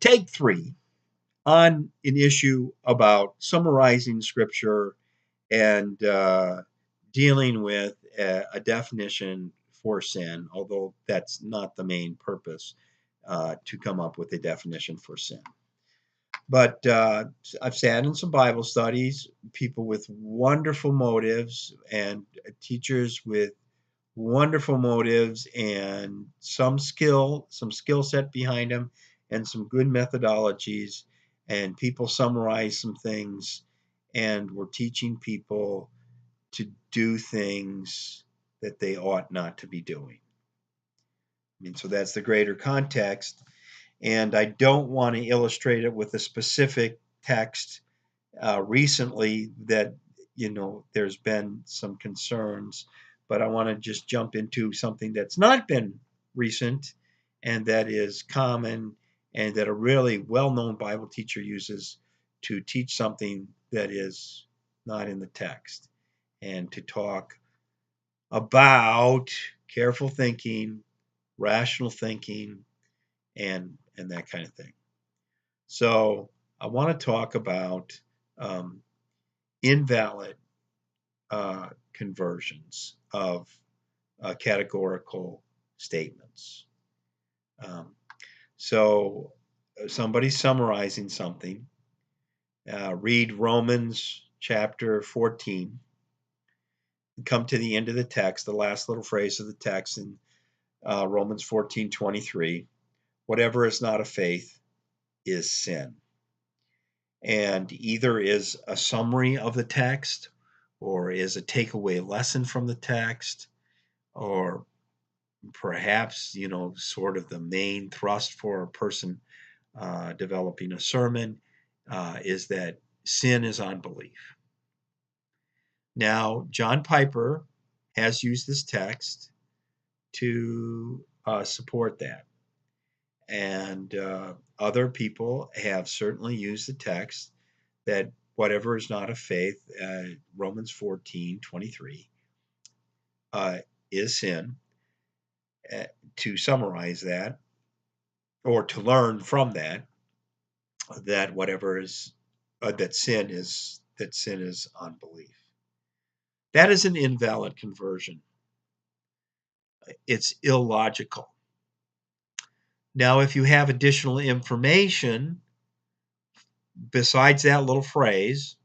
take 3 on an issue about summarizing Scripture and dealing with a definition for sin, although that's not the main purpose to come up with a definition for sin. But I've sat in some Bible studies, people with wonderful motives and teachers with wonderful motives and some skill set behind them and some good methodologies, and people summarize some things, and we're teaching people to do things that they ought not to be doing. I mean, so that's the greater context. And I don't want to illustrate it with a specific text recently that, there's been some concerns, but I want to just jump into something that's not been recent and that is common and that a really well-known Bible teacher uses to teach something that is not in the text, and to talk about careful thinking, rational thinking, and that kind of thing. So I want to talk about invalid conversions of categorical statements. So somebody's summarizing something. Read Romans chapter 14. Come to the end of the text, the last little phrase of the text in Romans 14:23. Whatever is not of faith is sin. And either is a summary of the text, or is a takeaway lesson from the text, or perhaps, sort of the main thrust for a person developing a sermon, is that sin is unbelief. Now, John Piper has used this text to support that. And other people have certainly used the text that whatever is not of faith, Romans 14:23, is sin, to summarize that, or to learn from that, that whatever is that sin is unbelief. That is an invalid conversion. It's illogical. Now, if you have additional information besides that little phrase,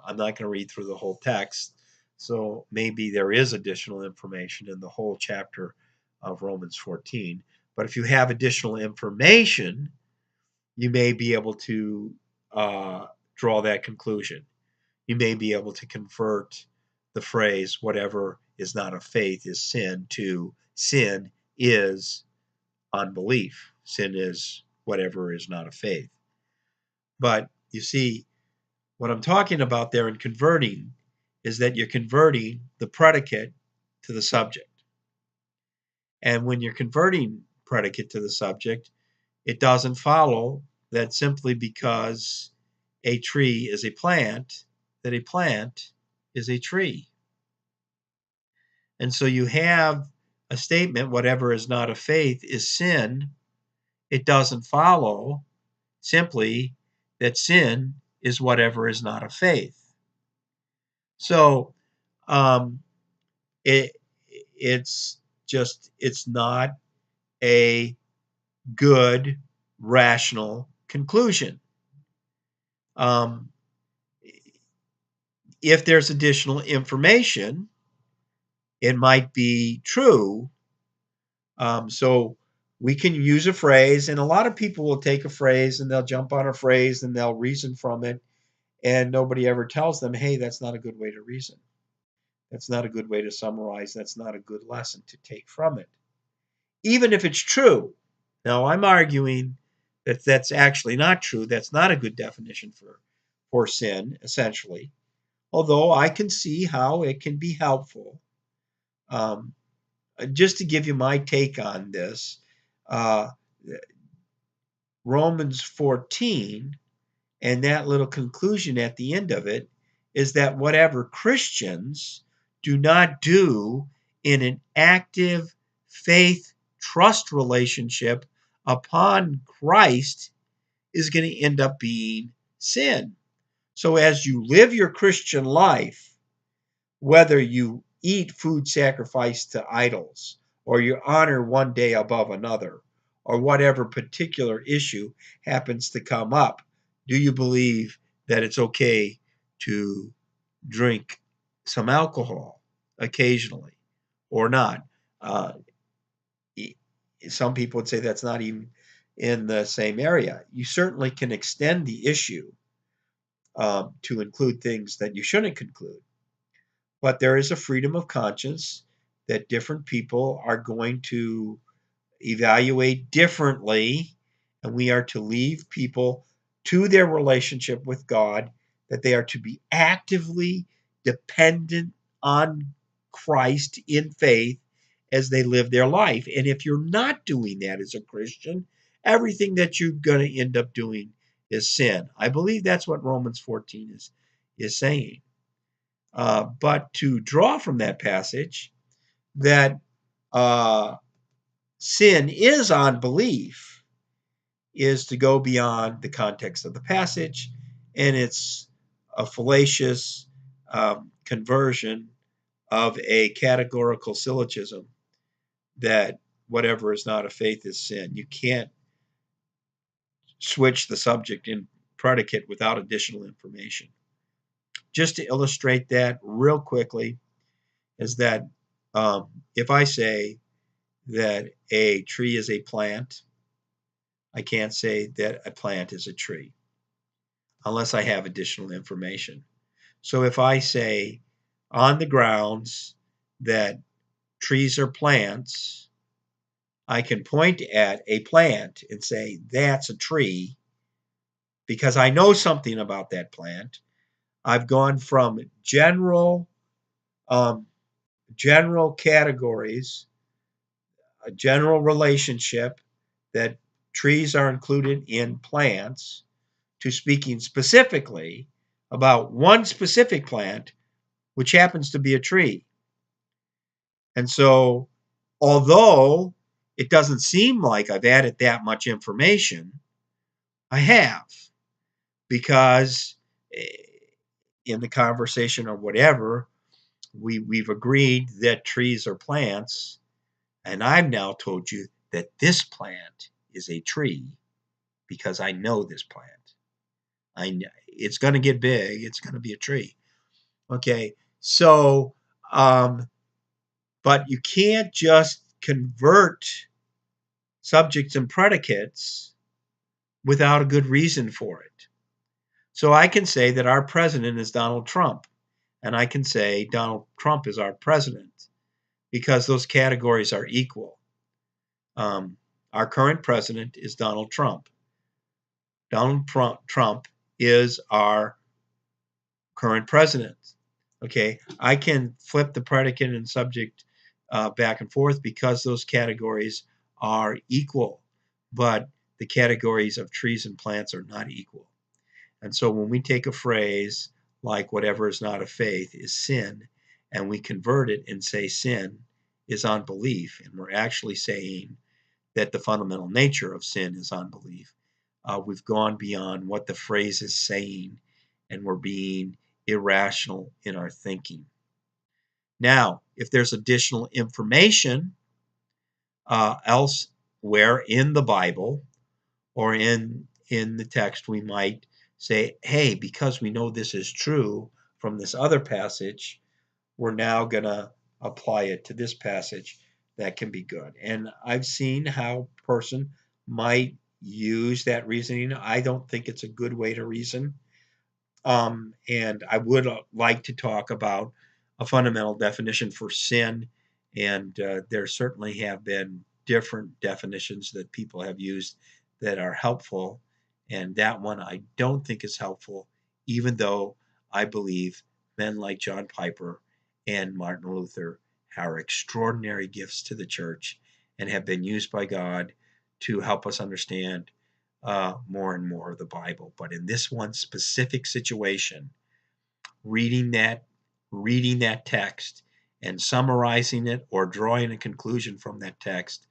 I'm not going to read through the whole text, so maybe there is additional information in the whole chapter of Romans 14. But if you have additional information, you may be able to draw that conclusion. You may be able to convert the phrase, whatever is not of faith is sin, to sin is unbelief. Sin is whatever is not of faith. But you see, what I'm talking about there in converting is that you're converting the predicate to the subject. And when you're converting predicate to the subject, it doesn't follow that simply because a tree is a plant, that a plant is a tree. And so you have a statement, whatever is not of faith is sin. It doesn't follow simply that sin is whatever is not of faith. So it's not a good rational conclusion. If there's additional information, it might be true. So we can use a phrase, and a lot of people will take a phrase and they'll jump on a phrase and they'll reason from it, and nobody ever tells them, hey, that's not a good way to reason. That's not a good way to summarize. That's not a good lesson to take from it, even if it's true. Now, I'm arguing that that's actually not true. That's not a good definition for sin, essentially, although I can see how it can be helpful. Just to give you my take on this, Romans 14 and that little conclusion at the end of it is that whatever Christians do not do in an active faith trust relationship upon Christ is going to end up being sin. So as you live your Christian life, whether you eat food sacrificed to idols, or you honor one day above another, or whatever particular issue happens to come up, do you believe that it's okay to drink some alcohol occasionally or not? Uh, some people would say that's not even in the same area. You certainly can extend the issue to include things that you shouldn't conclude. But there is a freedom of conscience that different people are going to evaluate differently, and we are to leave people to their relationship with God, that they are to be actively dependent on Christ in faith as they live their life. And if you're not doing that as a Christian, everything that you're going to end up doing is sin. I believe that's what Romans 14 is saying. But to draw from that passage that uh, sin is unbelief is to go beyond the context of the passage, and it's a fallacious conversion of a categorical syllogism that whatever is not of faith is sin. You can't switch the subject and predicate without additional information. Just to illustrate that real quickly, is that if I say that a tree is a plant, I can't say that a plant is a tree unless I have additional information. So if I say on the grounds that trees are plants, I can point at a plant and say that's a tree because I know something about that plant. I've gone from um, general categories, a general relationship that trees are included in plants, to speaking specifically about one specific plant, which happens to be a tree. And so, although it doesn't seem like I've added that much information, I have, because in the conversation or whatever, we've agreed that trees are plants, and I've now told you that this plant is a tree because I know this plant. It's going to get big. It's going to be a tree. Okay, so but you can't just convert subjects and predicates without a good reason for it. So I can say that our president is Donald Trump, and I can say Donald Trump is our president because those categories are equal. Our current president is Donald Trump. Donald Trump is our current president. Okay, I can flip the predicate and subject back and forth because those categories are equal, but the categories of trees and plants are not equal. And so when we take a phrase like whatever is not of faith is sin, and we convert it and say sin is unbelief, and we're actually saying that the fundamental nature of sin is unbelief, we've gone beyond what the phrase is saying, and we're being irrational in our thinking. Now, if there's additional information elsewhere in the Bible or in the text, we might say, hey, because we know this is true from this other passage, we're now going to apply it to this passage. That can be good. And I've seen how a person might use that reasoning. I don't think it's a good way to reason. And I would like to talk about a fundamental definition for sin. And there certainly have been different definitions that people have used that are helpful. And that one I don't think is helpful, even though I believe men like John Piper and Martin Luther are extraordinary gifts to the church and have been used by God to help us understand more and more of the Bible. But in this one specific situation, reading that reading that text and summarizing it or drawing a conclusion from that text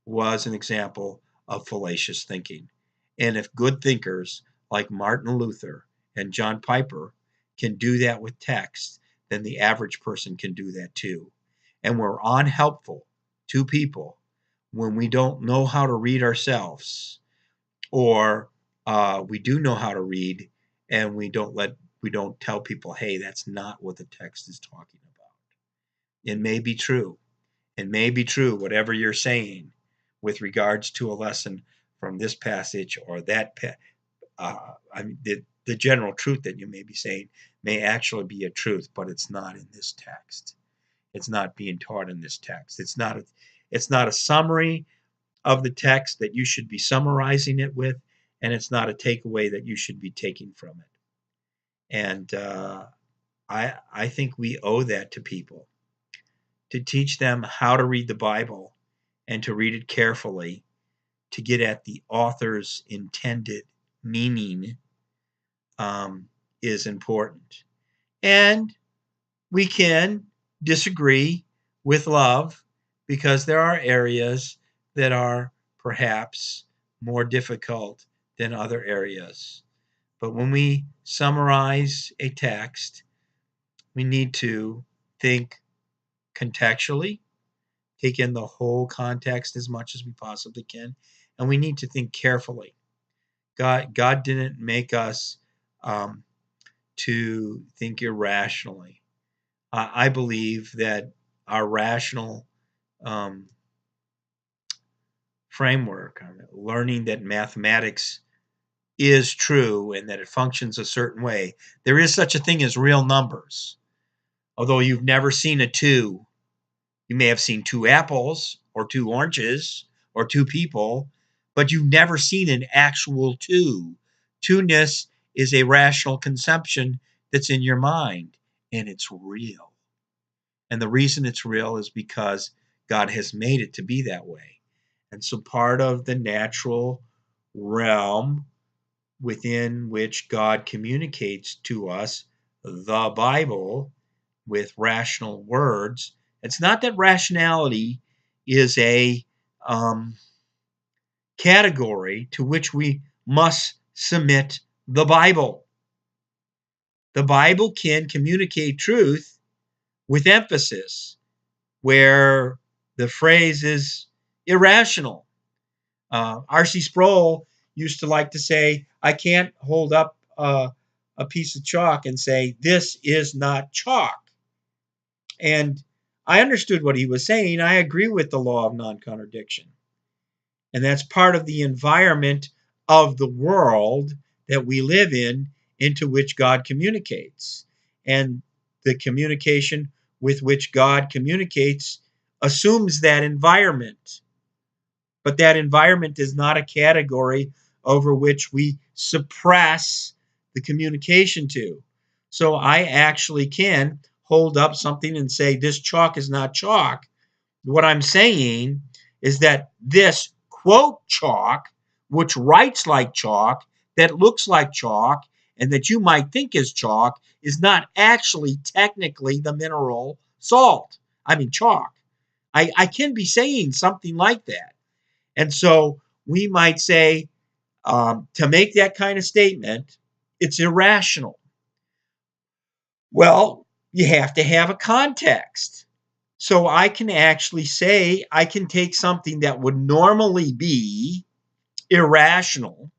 was an example of fallacious thinking. And if good thinkers like Martin Luther and John Piper can do that with text, then the average person can do that too. And we're unhelpful to people when we don't know how to read ourselves, or we do know how to read and we don't tell people, hey, that's not what the text is talking about. It may be true. It may be true, whatever you're saying with regards to a lesson from this passage or that I mean, the general truth that you may be saying may actually be a truth, but it's not in this text. It's not being taught in this text. It's not a summary of the text that you should be summarizing it with, and it's not a takeaway that you should be taking from it. And I think we owe that to people, to teach them how to read the Bible and to read it carefully, to get at the author's intended meaning, is important. And we can disagree with love because there are areas that are perhaps more difficult than other areas. But when we summarize a text, we need to think contextually, take in the whole context as much as we possibly can, and we need to think carefully. God didn't make us to think irrationally. I believe that our rational um, framework, learning that mathematics is true and that it functions a certain way, there is such a thing as real numbers. Although you've never seen a two, you may have seen two apples or two oranges or two people, but you've never seen an actual two. Two-ness is a rational conception that's in your mind, and it's real. And the reason it's real is because God has made it to be that way. And so part of the natural realm within which God communicates to us, the Bible, with rational words, it's not that rationality is a category to which we must submit the Bible. The Bible can communicate truth with emphasis, where the phrase is irrational. R.C. Sproul used to like to say, I can't hold up a piece of chalk and say, this is not chalk. And I understood what he was saying. I agree with the law of non-contradiction. And that's part of the environment of the world that we live in, into which God communicates. And the communication with which God communicates assumes that environment. But that environment is not a category over which we suppress the communication to. So I actually can hold up something and say, this chalk is not chalk. What I'm saying is that this quote chalk, which writes like chalk, that looks like chalk, and that you might think is chalk, is not actually technically the mineral salt. I mean, chalk. I can be saying something like that. And so we might say, to make that kind of statement, it's irrational. Well, you have to have a context. So I can actually say, I can take something that would normally be irrational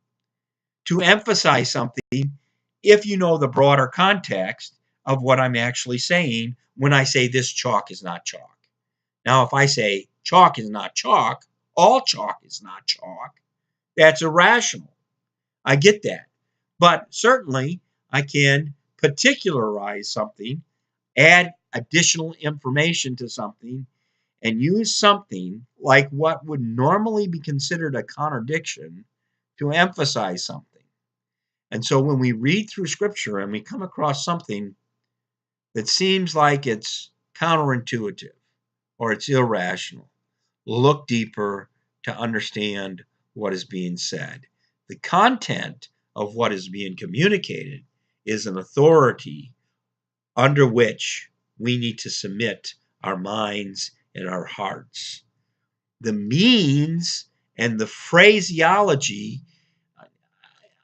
to emphasize something if you know the broader context of what I'm actually saying when I say this chalk is not chalk. Now, if I say chalk is not chalk, all chalk is not chalk, that's irrational. I get that. But certainly I can particularize something, add additional information to something, and use something like what would normally be considered a contradiction to emphasize something. And so when we read through scripture and we come across something that seems like it's counterintuitive or it's irrational, look deeper to understand what is being said. The content of what is being communicated is an authority under which we need to submit our minds and our hearts. The means and the phraseology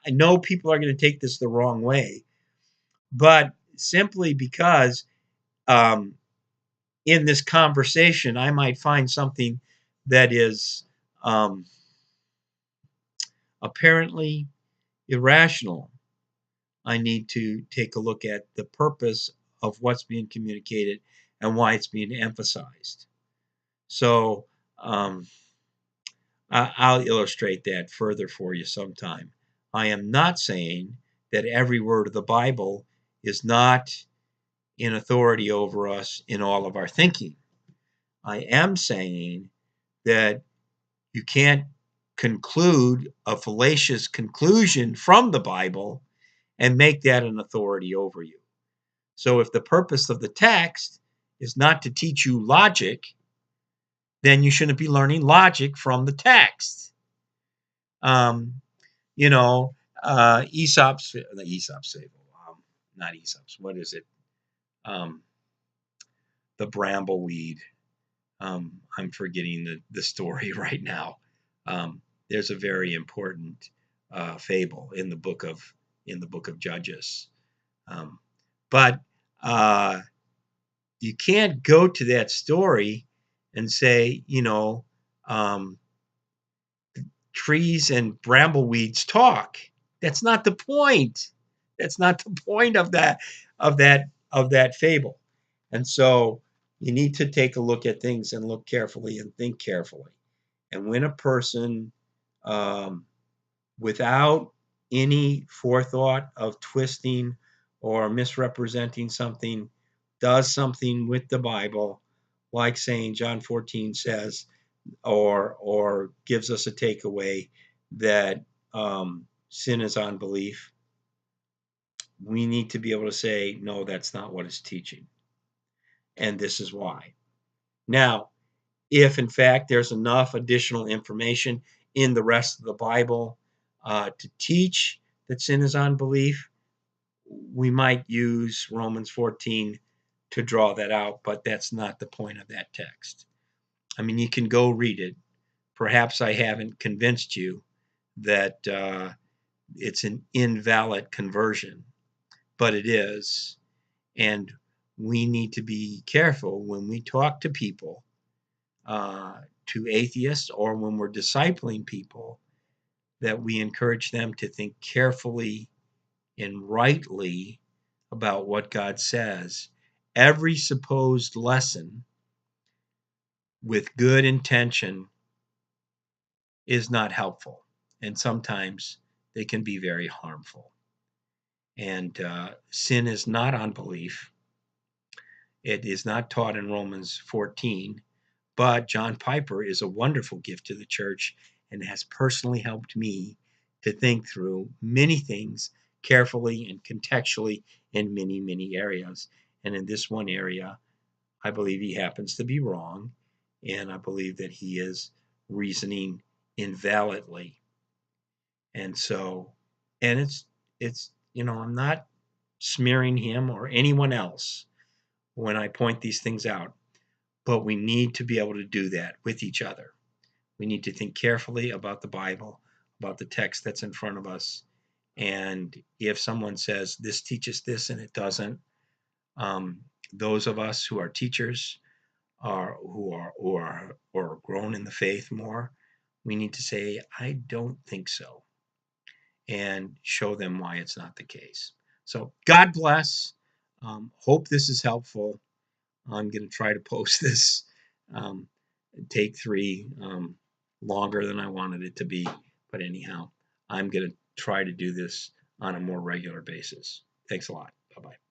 I know people are going to take this the wrong way, but simply because um, in this conversation, I might find something that is um, apparently irrational. I need to take a look at the purpose of what's being communicated and why it's being emphasized. So um, I'll illustrate that further for you sometime. I am not saying that every word of the Bible is not in authority over us in all of our thinking. I am saying that you can't conclude a fallacious conclusion from the Bible and make that an authority over you. So if the purpose of the text is not to teach you logic, then you shouldn't be learning logic from the text. Um, you know, Aesop's fable, not Aesop's, what is it? Um, the brambleweed. I'm forgetting the story right now. There's a very important fable in the book of Judges, um, but uh, you can't go to that story and say, um, trees and brambleweeds talk. That's not the point. That's not the point of that fable. And so you need to take a look at things and look carefully and think carefully. And when a person, um, without any forethought of twisting or misrepresenting something, does something with the Bible, like saying John 14 says, or gives us a takeaway that sin is unbelief, we need to be able to say, no, that's not what it's teaching. And this is why. Now, if in fact there's enough additional information in the rest of the Bible to teach that sin is unbelief, we might use Romans 14 to draw that out, but that's not the point of that text. I mean, you can go read it. Perhaps I haven't convinced you that it's an invalid conversion, but it is. And we need to be careful when we talk to people, to atheists, or when we're discipling people, that we encourage them to think carefully and rightly about what God says. Every supposed lesson with good intention is not helpful, and sometimes they can be very harmful. And sin is not unbelief. It is not taught in Romans 14, but John Piper is a wonderful gift to the church and has personally helped me to think through many things carefully and contextually in many, many areas. And in this one area, I believe he happens to be wrong, and I believe that he is reasoning invalidly. And so, and it's I'm not smearing him or anyone else when I point these things out, but we need to be able to do that with each other. We need to think carefully about the Bible, about the text that's in front of us. And if someone says this teaches this and it doesn't, um, those of us who are teachers or grown in the faith more, we need to say, I don't think so, and show them why it's not the case. So God bless. Hope this is helpful. I'm going to try to post this um, take 3 longer than I wanted it to be. But anyhow, I'm going to try to do this on a more regular basis. Thanks a lot. Bye-bye.